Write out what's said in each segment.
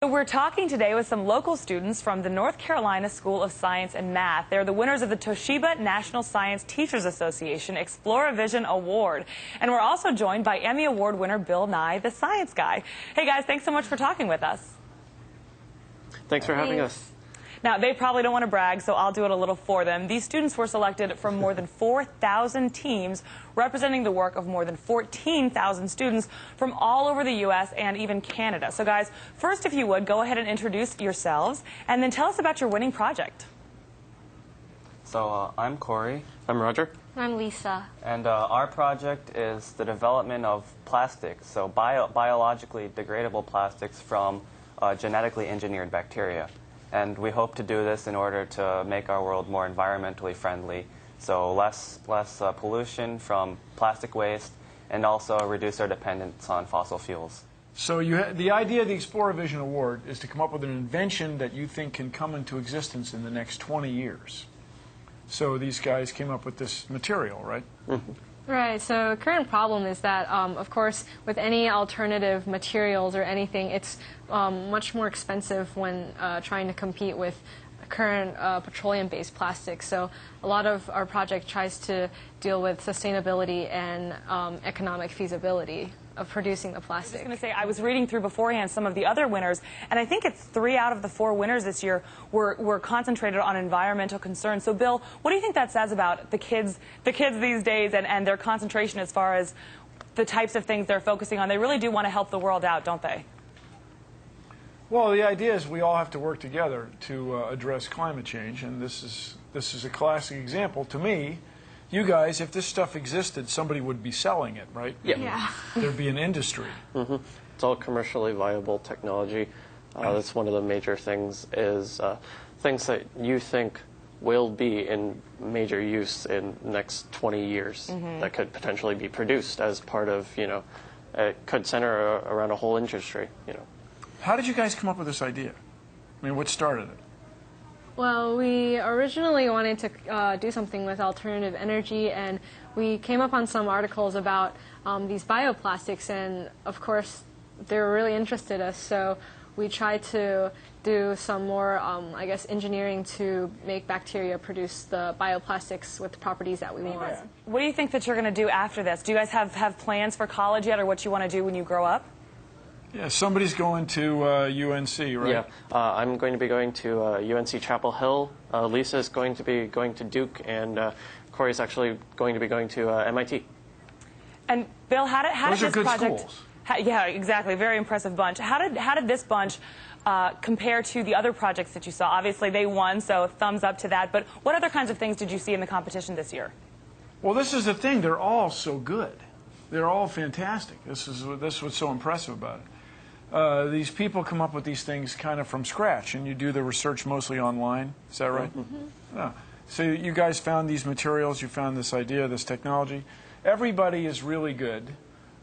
We're talking today with some local students from the North Carolina School of Science and Math. They're the winners of the Toshiba National Science Teachers Association Explore-A-Vision Award. And we're also joined by Emmy Award winner Bill Nye, the science guy. Hey guys, thanks so much for talking with us. Thanks for having us. Now, they probably don't want to brag, so I'll do it a little for them. These students were selected from more than 4,000 teams, representing the work of more than 14,000 students from all over the U.S. and even Canada. So, guys, first, if you would, go ahead and introduce yourselves, and then tell us about your winning project. So, I'm Corey. I'm Roger. I'm Lisa. And our project is the development of plastics, so biologically degradable plastics from genetically engineered bacteria. And we hope to do this in order to make our world more environmentally friendly, so less pollution from plastic waste, and also reduce our dependence on fossil fuels. So the idea of the Explore-A-Vision Award is to come up with an invention that you think can come into existence in the next 20 years. So these guys came up with this material, right? Mm-hmm. Right, so current problem is that, of course, with any alternative materials or anything, it's much more expensive when trying to compete with current petroleum-based plastics. So a lot of our project tries to deal with sustainability and economic feasibility of producing the plastic. I was going to say, I was reading through beforehand some of the other winners, and I think it's 3 out of the 4 winners this year were concentrated on environmental concerns. So, Bill, what do you think that says about the kids these days and their concentration as far as the types of things they're focusing on? They really do want to help the world out, don't they? Well, the idea is we all have to work together to address climate change, and this is a classic example. To me, you guys, if this stuff existed, somebody would be selling it, right? Yeah. There'd be an industry. Mm-hmm. It's all commercially viable technology. That's one of the major things is things that you think will be in major use in the next 20 years that could potentially be produced as part of, it could center around a whole industry, How did you guys come up with this idea? I mean, what started it? Well, we originally wanted to do something with alternative energy, and we came up on some articles about these bioplastics, and of course they were really interested us, so we tried to do some more, I guess, engineering to make bacteria produce the bioplastics with the properties that we want. What do you think that you're going to do after this? Do you guys have plans for college yet, or what you want to do when you grow up? Yeah, somebody's going to UNC, right? Yeah, I'm going to be going to UNC Chapel Hill. Lisa's going to be going to Duke, and Corey's actually going to be going to MIT. And Bill, how did Those are this good project? schools. Yeah, exactly. Very impressive bunch. How did this bunch compare to the other projects that you saw? Obviously, they won, so thumbs up to that. But what other kinds of things did you see in the competition this year? Well, this is the thing. They're all so good. They're all fantastic. This is what's so impressive about it. These people come up with these things kind of from scratch, and you do the research mostly online. Is that right? Mm-hmm. Yeah. So you guys found these materials, you found this idea, this technology. Everybody is really good,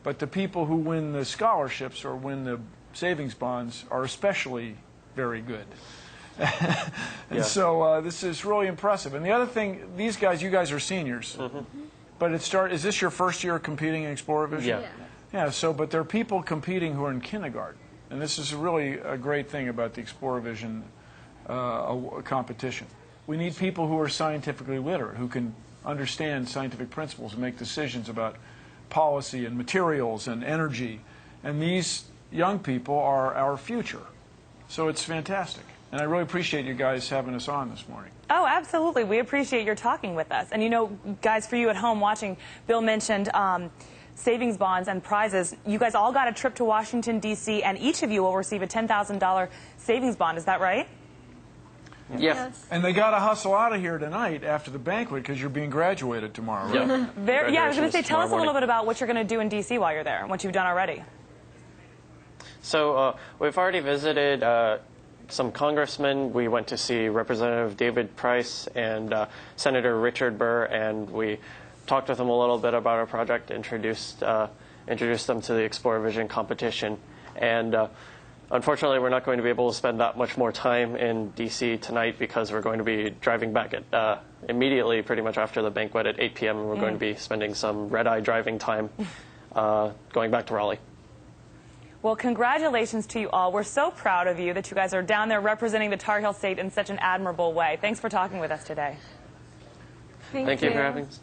but the people who win the scholarships or win the savings bonds are especially very good. And so this is really impressive. And the other thing, you guys are seniors. But is this your first year competing in Explore-A-Vision? Yeah. Yeah, but there are people competing who are in kindergarten. And this is really a great thing about the Explore-A-Vision competition. We need people who are scientifically literate, who can understand scientific principles and make decisions about policy and materials and energy. And these young people are our future. So it's fantastic. And I really appreciate you guys having us on this morning. Oh, absolutely. We appreciate your talking with us. And guys, for you at home watching, Bill mentioned savings bonds and prizes. You guys all got a trip to Washington, D.C., and each of you will receive a $10,000 savings bond. Is that right? Yes. And they got to hustle out of here tonight after the banquet because you're being graduated tomorrow, right? Yeah, I was going to say, tell us a little bit about what you're going to do in D.C. while you're there, what you've done already. So we've already visited some congressmen. We went to see Representative David Price and Senator Richard Burr, and we talked with them a little bit about our project, introduced them to the Explore-A-Vision competition. And unfortunately, we're not going to be able to spend that much more time in D.C. tonight because we're going to be driving back immediately, pretty much after the banquet at 8 p.m. And we're going to be spending some red-eye driving time going back to Raleigh. Well, congratulations to you all. We're so proud of you that you guys are down there representing the Tar Heel State in such an admirable way. Thanks for talking with us today. Thank you for having us.